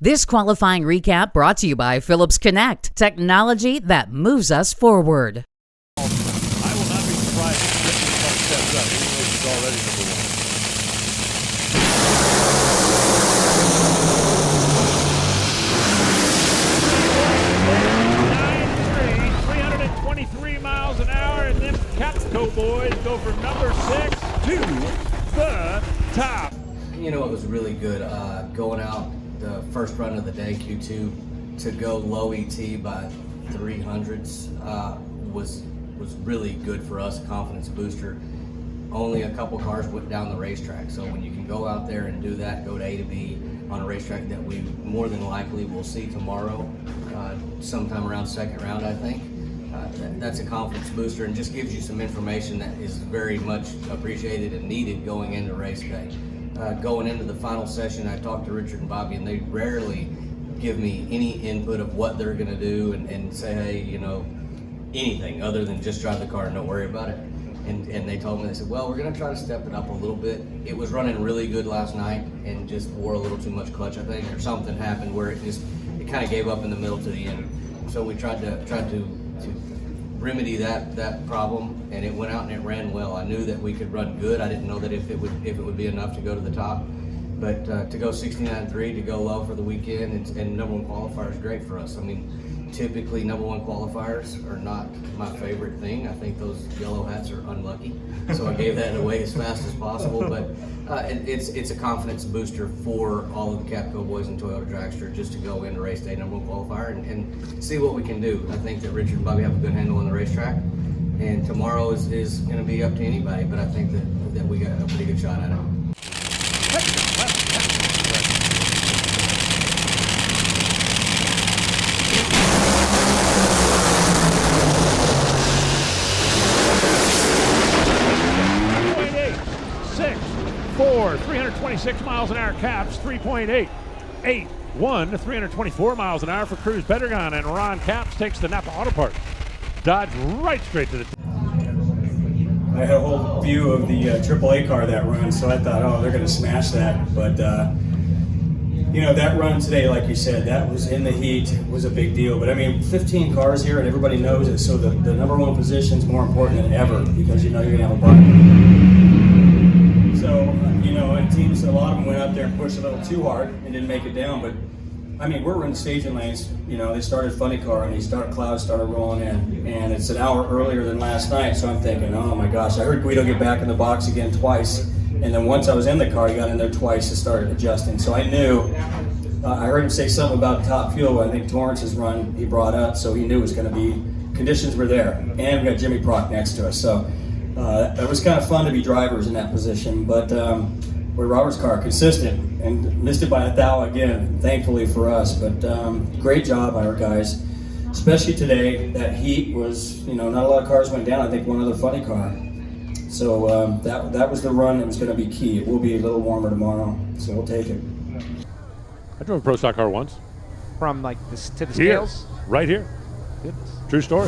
This qualifying recap brought to you by Phillips Connect, technology that moves us forward. I will not be surprised if Brittany steps up, even though she's already number one. 323 miles an hour, and them Capco boys go from number 6 to the top. You know, it was really good going out the first run of the day, Q2, to go low ET by 300s was really good for us, a confidence booster. Only a couple cars went down the racetrack, so when you can go out there and do that, go to A to B on a racetrack that we more than likely will see tomorrow, sometime around second round, I think. That's a confidence booster and just gives you some information that is very much appreciated and needed going into race day. Going into the final session, I talked to Richard and Bobby, and they rarely give me any input of what they're going to do and say, hey, you know, anything other than just drive the car and don't worry about it. And they told me, they said, well, we're going to try to step it up a little bit. It was running really good last night and just wore a little too much clutch, I think, or something happened where it kind of gave up in the middle to the end. So we tried to remedy that problem, and it went out and it ran well. I knew that we could run good. I didn't know that if it would be enough to go to the top, but to go 69.3, to go low for the weekend, and number one qualifier is great for us. I mean, typically number one qualifiers are not my favorite thing. I think those yellow hats are unlucky, so I gave that away as fast as possible. But it's a confidence booster for all of the Capco boys and Toyota Dragster just to go into race day number one qualifier and see what we can do. I think that Richard and Bobby have a good handle on the racetrack, and tomorrow is going to be up to anybody, but I think that we got a pretty good shot at it. 326 miles an hour Caps, 3.881 to 324 miles an hour for Cruz Pedregon, and Ron Caps takes the Napa Auto Parts. Dodge right straight to the I had a whole view of the AAA car that run, so I thought, oh, they're going to smash that. But, you know, that run today, like you said, that was in the heat, was a big deal. But, I mean, 15 cars here, and everybody knows it, so the number one position is more important than ever because you know you're going to have a button. So, you know, and teams, a lot of them went up there and pushed a little too hard and didn't make it down. But, I mean, we're in staging lanes. You know, they started funny car and clouds started rolling in. And it's an hour earlier than last night, so I'm thinking, oh my gosh, I heard Guido get back in the box again twice. And then once I was in the car, he got in there twice and started adjusting. So I knew, I heard him say something about top fuel. I think Torrance's run he brought up, so he knew it was going to be, conditions were there. And we got Jimmy Prock next to us. So it was kind of fun to be drivers in that position. But with Robert's car, consistent, and missed it by a thou again, thankfully for us. But great job by our guys, especially today. That heat was, you know, not a lot of cars went down. I think one other funny car. So that was the run that was going to be key. It will be a little warmer tomorrow, so we'll take it. I drove a Pro Stock car once. From like this to the Here, scales? right here. Goodness. True story.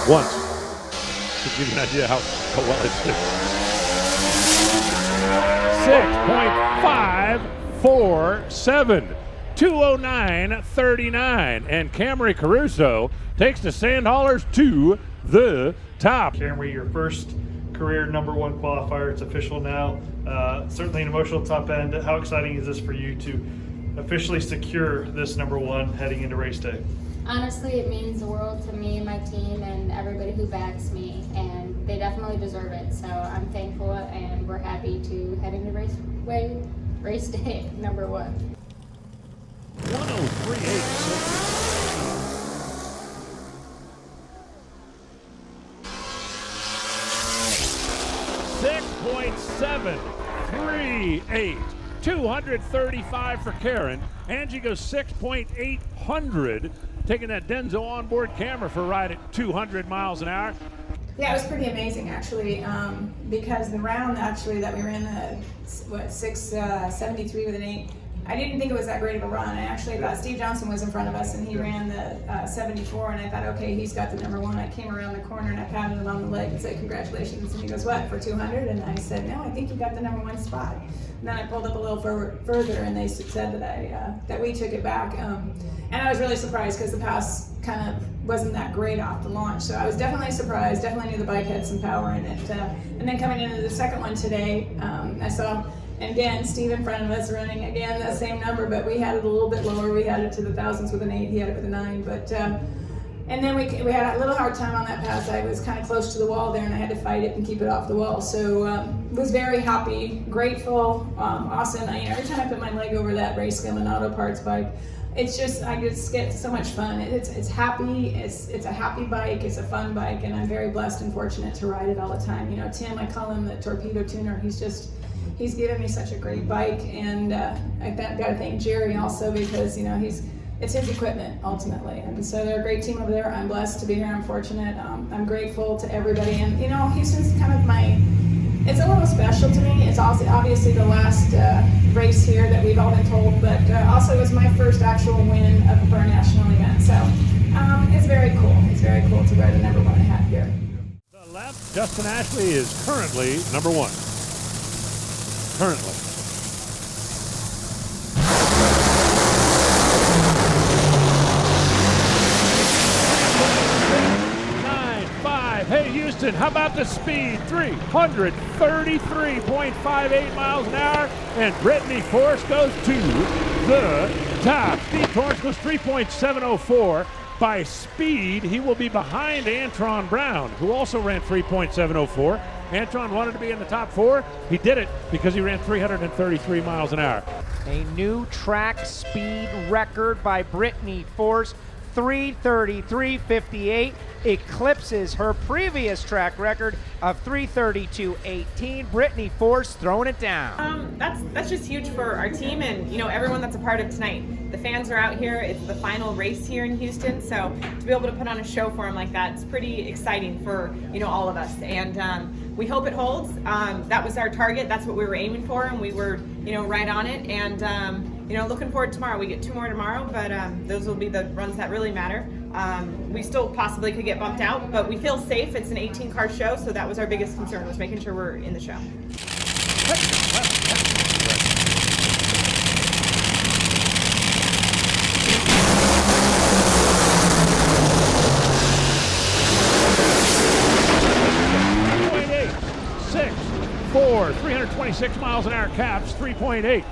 Once. To give you an idea how well it's did. 6.547. 209.39. And Camrie Caruso takes the Sandhaulers to the top. Camrie, your first career number one qualifier. It's official now. Certainly an emotional top end. How exciting is this for you to officially secure this number one heading into race day? Honestly, it means the world to me, my team, and everybody who backs me, and they definitely deserve it. So I'm thankful, and we're happy to head into race day number one. 103.86. 6.738. 235 for Karen. Angie goes 6.800, taking that Denso onboard camera for a ride at 200 miles an hour. Yeah, it was pretty amazing actually, because the round actually that we ran, 673 with an 8, I didn't think it was that great of a run. I actually thought Steve Johnson was in front of us, and he ran the 74, and I thought, okay, he's got the number one. I came around the corner and I patted him on the leg and said, congratulations. And he goes, what, for 200? And I said, no, I think you got the number one spot. And then I pulled up a little further, and they said that that we took it back. And I was really surprised because the pass kind of wasn't that great off the launch. So I was definitely surprised, definitely knew the bike had some power in it. And then coming into the second one today, I saw, and again, Steve in front of us running again that same number, but we had it a little bit lower. We had it to the thousands with an 8, he had it with a 9. But and then we had a little hard time on that pass. I was kind of close to the wall there, and I had to fight it and keep it off the wall. So was very happy, grateful, awesome. Every time I put my leg over that Race Gilman Auto Parts bike, it's just, I just get so much fun. It's happy, it's a happy bike, it's a fun bike, and I'm very blessed and fortunate to ride it all the time. Tim, I call him the torpedo tuner. He's given me such a great bike, and I got to thank Jerry also, because it's his equipment ultimately, and so they're a great team over there. I'm blessed to be here. I'm fortunate. I'm grateful to everybody, and Houston's kind of it's a little special to me. It's also obviously the last race here that we've all been told, but also it was my first actual win of a pro national event, so it's very cool. It's very cool to wear the number one hat here. The left, Justin Ashley is currently number one. Currently. 9.5. Hey Houston, how about the speed? 333.58 miles an hour, and Brittany Force goes to the top. Steve Torrence goes 3.704. By speed, he will be behind Antron Brown, who also ran 3.704. Antron wanted to be in the top 4. He did it because he ran 333 miles an hour. A new track speed record by Brittany Force, 3:33.58, eclipses her previous track record of 3:32.18. Brittany Force throwing it down. That's just huge for our team and everyone that's a part of tonight. The fans are out here. It's the final race here in Houston, so to be able to put on a show for them like that, it's pretty exciting for all of us. And we hope it holds. That was our target. That's what we were aiming for, and we were right on it. And looking forward to tomorrow. We get 2 more tomorrow, but those will be the runs that really matter. We still possibly could get bumped out, but we feel safe. It's an 18-car show, so that was our biggest concern, was making sure we're in the show. .4, 326 miles an hour Caps, 3.8.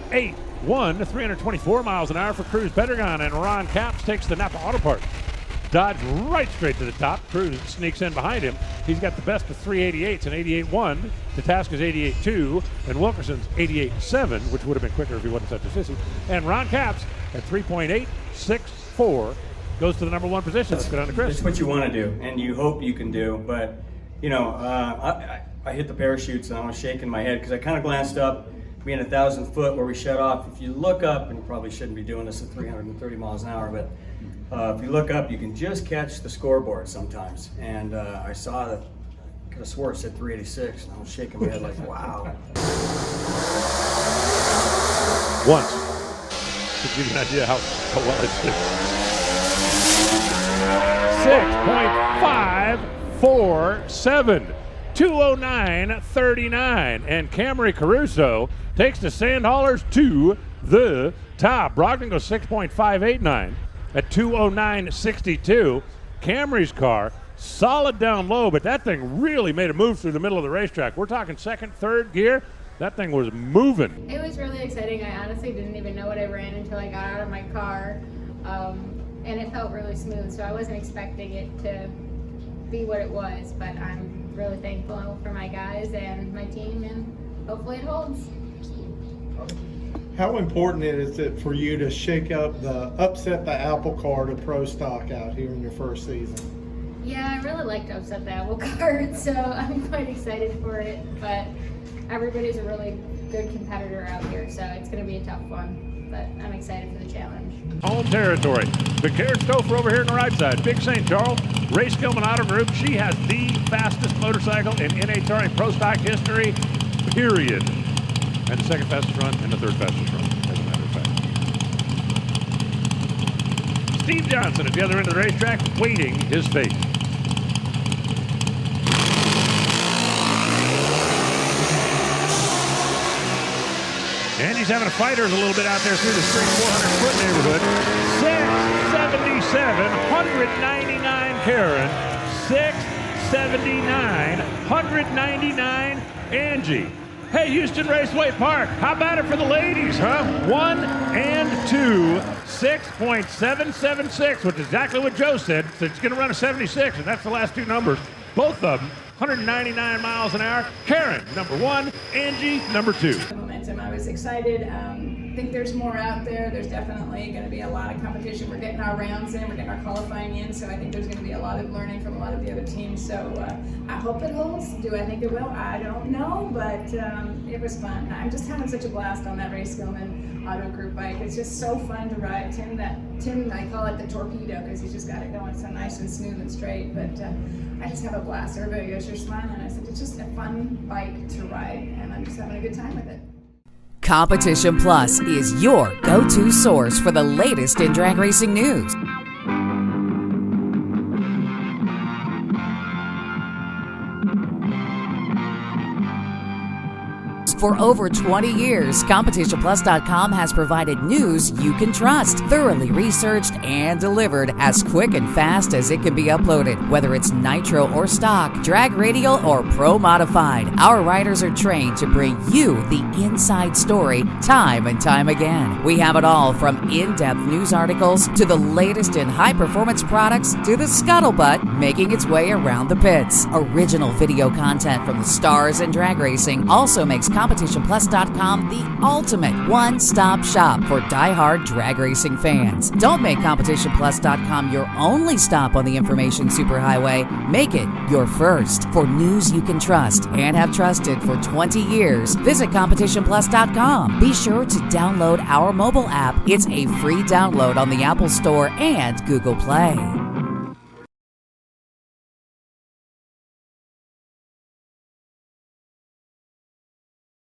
8.1 to 324 miles an hour for Cruz Pedregon, and Ron Capps takes the Napa Auto Parts. Dodge right straight to the top. Cruz sneaks in behind him. He's got the best of 388s and 88.1. Tataska's 88.2 and Wilkerson's 88.7, which would have been quicker if he wasn't such a sissy. And Ron Capps at 3.864 goes to the number 1 position. Let's go down to Chris. It's what you want to do, and you hope you can do, but I hit the parachutes and I was shaking my head because I kind of glanced up, being 1,000 foot where we shut off. If you look up, and you probably shouldn't be doing this at 330 miles an hour, but if you look up, you can just catch the scoreboard sometimes. And I saw that, I could have swore it said 386, and I was shaking my head like, wow. Once. To give you an idea how well it's doing. 6.547. 209.39, and Camrie Caruso takes the Sandhaulers to the top. Brogdon goes 6.589 at 209.62. Camrie's car solid down low, but that thing really made a move through the middle of the racetrack. We're talking second, third gear. That thing was moving. It was really exciting. I honestly didn't even know what I ran until I got out of my car, and it felt really smooth, so I wasn't expecting it to be what it was, but I'm really thankful for my guys and my team, and hopefully it holds. How important is it for you to upset the apple cart of pro stock out here in your first season? Yeah, I really like to upset the apple cart, so I'm quite excited for it, but everybody's a really good competitor out here, so it's going to be a tough one, but I'm excited for the challenge. Home territory. But Karen Stoffer over here on the right side. Big St. Charles, Race Gilman Auto Group. She has the fastest motorcycle in NHRA Pro Stock history, period. And the second fastest run and the third fastest run, as a matter of Steve Johnson at the other end of the racetrack, waiting his fate. Angie's having a fighters a little bit out there through the straight 400-foot neighborhood. 677, 199 Karen. 679, 199 Angie. Hey, Houston Raceway Park, how about it for the ladies, huh? 1 and 2, 6.776, which is exactly what Joe said. So it's going to run a 76, and that's the last two numbers. Both of them, 199 miles an hour. Karen, number 1, Angie, number 2. Momentum. I was excited. I think there's more out there. There's definitely going to be a lot of competition. We're getting our rounds in, we're getting our qualifying in, so I think there's going to be a lot of learning from a lot of the other teams. So I hope it holds. Do I think it will? I don't know, but it was fun. I'm just having such a blast on that Race Gilman Auto Group bike. It's just so fun to ride. Tim, I call it the torpedo because he's just got it going so nice and smooth and straight, but I just have a blast. Everybody goes, you're smiling. I said, it's just a fun bike to ride, and I'm just having a good time with it. Competition Plus is your go-to source for the latest in drag racing news. For over 20 years, CompetitionPlus.com has provided news you can trust, thoroughly researched and delivered as quick and fast as it can be uploaded. Whether it's nitro or stock, drag radial or pro modified, our writers are trained to bring you the inside story time and time again. We have it all from in-depth news articles to the latest in high-performance products to the scuttlebutt making its way around the pits. Original video content from the stars in drag racing also makes CompetitionPlus.com the ultimate one-stop shop for die-hard drag racing fans. Don't make CompetitionPlus.com your only stop on the information superhighway. Make it your first. For news you can trust and have trusted for 20 years, visit CompetitionPlus.com. Be sure to download our mobile app. It's a free download on the Apple Store and Google Play.